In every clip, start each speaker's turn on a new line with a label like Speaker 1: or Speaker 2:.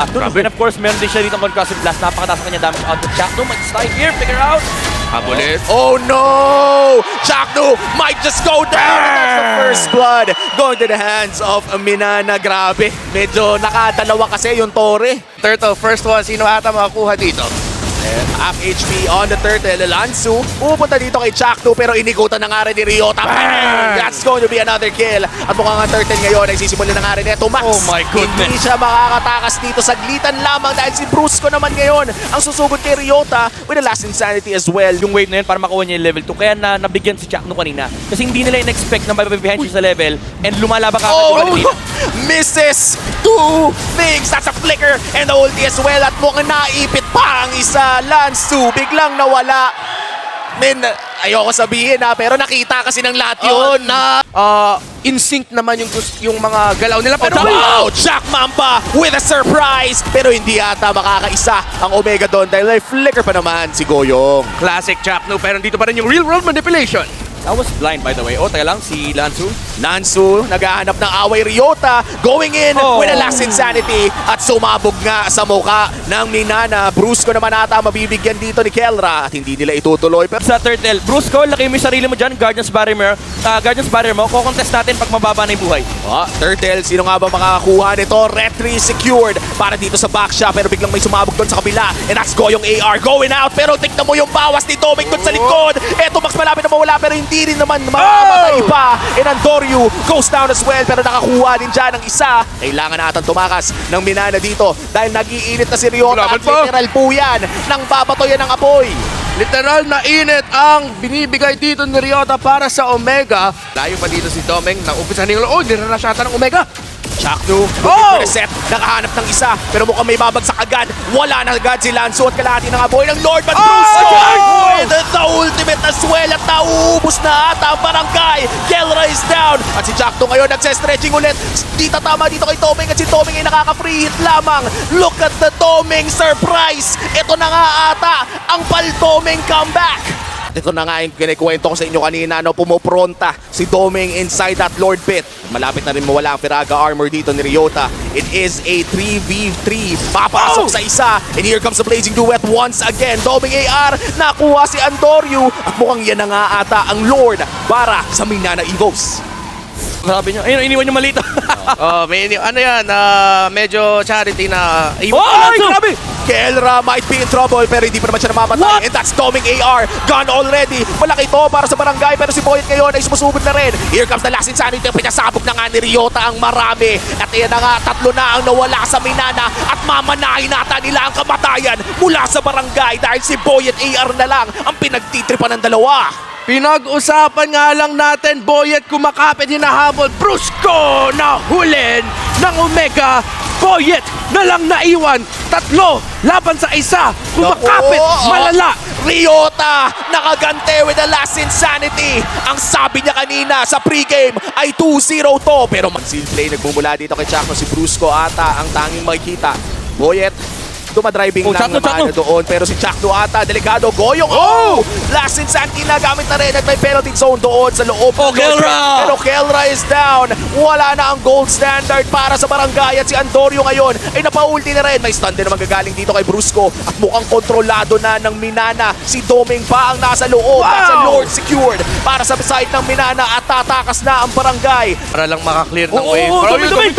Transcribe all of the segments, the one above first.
Speaker 1: And of course, meron din siya dito concussive blast. Napakataas sa kanya damage output. Chakno might slide here, figure out.
Speaker 2: Habulit.
Speaker 3: Oh no! Chakno might just go down! That's the first blood going to the hands of Minana. Grabe. Medyo nakadalawa kasi yung Torre.
Speaker 2: Turtle, first one. Sino ata makakuha dito?
Speaker 3: Half HP on the Turtle. Lansu pupunta dito kay Chakno pero inikutan na nga rin ni Ryota. Bang! That's going to be another kill. At mukhang ang Turtle ngayon ay sisimulin na nga rin ito. Max,
Speaker 1: Oh my goodness.
Speaker 3: hindi siya makakatakas dito. Saglitan lamang dahil si Brusco naman ngayon ang susugod kay Ryota with the last insanity as well.
Speaker 1: Yung wave na yun para makuha niya yung level 2. Kaya nabigyan si Chakno kanina. Kasi hindi nila in-expect na mapapabehind siya sa level and lumalaba ka agad yung
Speaker 3: Misses two things. That's a flicker and the ulti as well. At mukhang naipit pa ang isa. Lansu biglang nawala. Ayoko sabihin pero nakita kasi ng lahat yun.
Speaker 2: In sync naman yung mga galaw nila. Pero
Speaker 3: Wow! Jack Mamba with a surprise! Pero hindi ata makakaisa ang Omega doon dahil may flicker pa naman si Goyong.
Speaker 2: classic Chakno. Pero dito pa rin yung real world manipulation.
Speaker 1: That was blind by the way. Teka lang, si Lansu.
Speaker 3: Lansu, naghahanap ng away. Ryota going in with a last insanity at sumabog nga sa muka ng Minana. Brusco naman ata mabibigyan dito ni Kelra at hindi nila itutuloy. Pero
Speaker 1: Sa Turtle, Brusco, laki mo yung sarili mo dyan. Guardians Barrier mo. Kukontest natin pag mababa na yung buhay.
Speaker 3: Turtle, sino nga ba makakakuha nito? Retry secured para dito sa backshot pero biglang may sumabog doon sa kabila. And that's Goyong AR going out pero tignan mo yung bawas ni Doming doon sa likod. Eto Max malapit na mawala pero hindi rin naman mamamatay pa. And Andorio goes down as well pero nakakuha din dyan ng isa. Kailangan natin tumakas ng Minana dito dahil nag-iinit na si Ryota at
Speaker 2: Grabe po.
Speaker 3: literal po yan nang babatoyan ng apoy.
Speaker 2: Literal na init ang binibigay dito ni Ryota para sa Omega. Layo pa dito si Domeng. Nang-umpisa na yung nirarash ata ng Omega.
Speaker 3: Chakno, looking for the set. Nakahanap ng isa pero mukhang may babagsak agad. Wala na agad si Lansu at kalahati ng apoy ng Lord But Brusco with the ultimate as well at nauubos na ata ang barangay. Kelra is down at si Chakno ngayon nagse-stretching ulit. Di tatama dito kay Doming at si Doming ay nakaka-free hit lamang. Look at the Doming surprise. Ito na nga ata ang Paltoming comeback. Ito na nga yung kinikwento ko sa inyo kanina, pumupronta si Doming inside that Lord Pit. Malapit na rin mawala ang Firaga armor dito ni Ryota. It is a 3v3. Papasok sa isa. And here comes the blazing duet once again. Doming AR, nakuha si Andorio. At mukhang yan na nga ata ang Lord para sa Minana Evos.
Speaker 1: Sabi niyo, ayun, iniwan niyo malito.
Speaker 2: Medyo charity na...
Speaker 1: Grabe!
Speaker 3: Kelra might be in trouble pero hindi pa naman siya namamatay. And that's Doming AR. Gone already. Malaki to para sa barangay pero si Boyet ngayon ay sumusubod na rin. Here comes the last insanity. Pinasabog na nga ni Ryota ang marami. At yan na nga, tatlo na ang nawala sa Minana at mamanahin nata nila ang kamatayan mula sa barangay dahil si Boyet AR na lang ang pinagtitripan ng dalawa.
Speaker 2: Pinag-usapan nga lang natin, Boyet kumakapit, hinahabol. Brusco na hulin ng Omega. Boyet na lang naiwan. Tatlo laban sa isa. Kumakapit, malala.
Speaker 3: Ryota nakagante with the last insanity. Ang sabi niya kanina sa pregame ay 2-0 to. Pero mag-seal play nagmumula dito kay Chakno. Si Brusco ata ang tanging makikita. Boyet dumadriving lang naman doon pero si Chakno ata delikado. Goyong last insanity na gamit na rin at may penalty zone doon sa loob ng
Speaker 1: Kelra!
Speaker 3: pero Kelra is down. Wala na ang gold standard para sa barangay at si Andorio ngayon ay napaulti na rin. May stun din naman gagaling dito kay Brusco at mukhang kontrolado na ng Minana. Si Doming pa ang nasa loob at sa Lord secured para sa side ng Minana at tatakas na ang barangay.
Speaker 2: Para lang makaklear ng wave.
Speaker 3: Doming!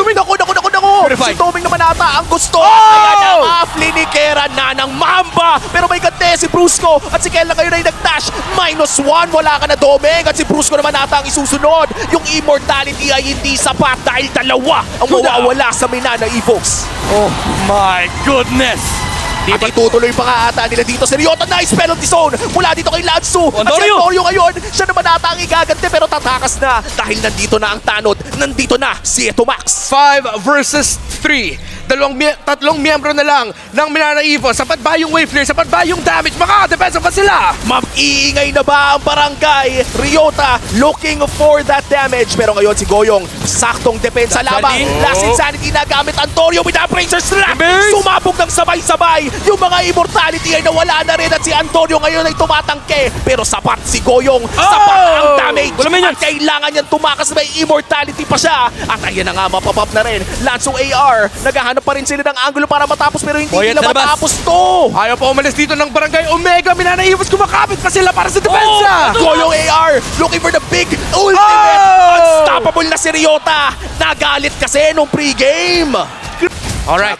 Speaker 3: Naku!
Speaker 1: Purify.
Speaker 3: Si Doming naman ata ang gusto. Kaya na ni Kera na ng Mamba pero may gante si Brusco at si Kelra ngayon ay nag-dash. -1, wala ka na Doming at si Brusco naman ata ang isusunod. Yung immortality ay hindi sapat dahil dalawa ang mawawala sa Minana Evos.
Speaker 1: Oh my goodness!
Speaker 3: At itutuloy pa nga ata nila dito si Ryota. Nice penalty zone mula dito kay Lansu. At si Andorio ngayon, siya naman ata ang igagante pero tatakas na dahil nandito na ang tanod. Nandito na si Eto Max.
Speaker 2: 5 versus 3. Tatlong miyembro na lang ng Minana Evos. Sapat ba yung wave clear? Sapat ba yung damage? Maka-depensa pa sila?
Speaker 3: Mag-iingay na ba ang barangay? Ryota looking for that damage. Pero ngayon si Goyong, saktong depensa lamang. Last insanity na gamit Andorio with the Appraiser Slap. Sumabog Pasabog ng sabay-sabay. Yung mga immortality ay nawala na rin at si Antonio ngayon ay tumatangke. Pero sapat si Goyong. Sapat ang damage.
Speaker 1: Wala man yan.
Speaker 3: At kailangan niyang tumakas. May immortality pa siya. At ayan na nga, mapapop na rin. Lanzo AR. Naghahanap pa rin sila ng angulo para matapos pero hindi
Speaker 1: Boyet
Speaker 3: nila
Speaker 1: sa labas.
Speaker 3: matapos to.
Speaker 2: Ayaw pa umalis dito ng Barangay Omega. Minanaivos kumakapit pa sila para sa depensa.
Speaker 3: Goyong AR looking for the big ultimate.
Speaker 2: Oh!
Speaker 3: Unstoppable na si Ryota. Nagalit kasi nung pre-game.
Speaker 4: Alright.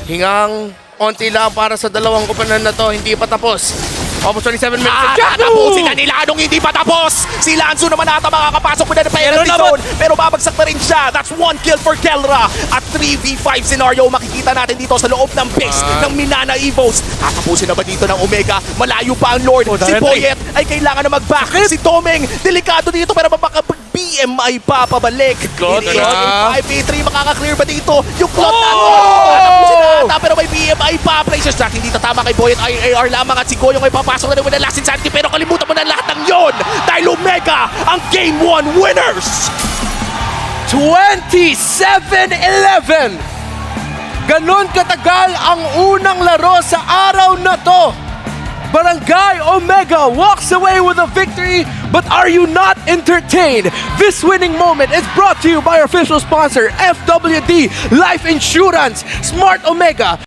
Speaker 4: Hingang onti lang para sa dalawang kupanan na to. Hindi pa tapos. Almost 27 minutes.
Speaker 3: Tatapusin na nila nung hindi pa tapos. Si Lanzo naman ata makakapasok mo na ng penalty
Speaker 1: Pero
Speaker 3: zone. Pero babagsak na rin siya. That's 1 kill for Kelra. At 3v5 scenario makikita natin dito sa loob ng base ng Minana Evos. Tatapusin na ba dito ng Omega? Malayo pa ang Lord. Si
Speaker 1: Darren,
Speaker 3: Boyet ay kailangan na mag-back. Si Tomeng, delikado dito pero baka BM ay papabalik.
Speaker 1: Clot,
Speaker 3: Ini-
Speaker 4: Clot.
Speaker 3: 5v3 makaka-clear ba dito? Yung Clot na Tatapusin na ata pero may BM ay pa-play siya. Hindi tatama kay Boyet ay AR lamang at si Goyong ay papasok na rin with the last insanity pero kalimutan mo na lahat ng yon dahil Omega ang Game 1 winners!
Speaker 2: 27-11. Ganon katagal ang unang laro sa araw na to. Barangay Omega walks away with a victory, but are you not entertained? This winning moment is brought to you by our official sponsor, FWD Life Insurance, Smart Omega.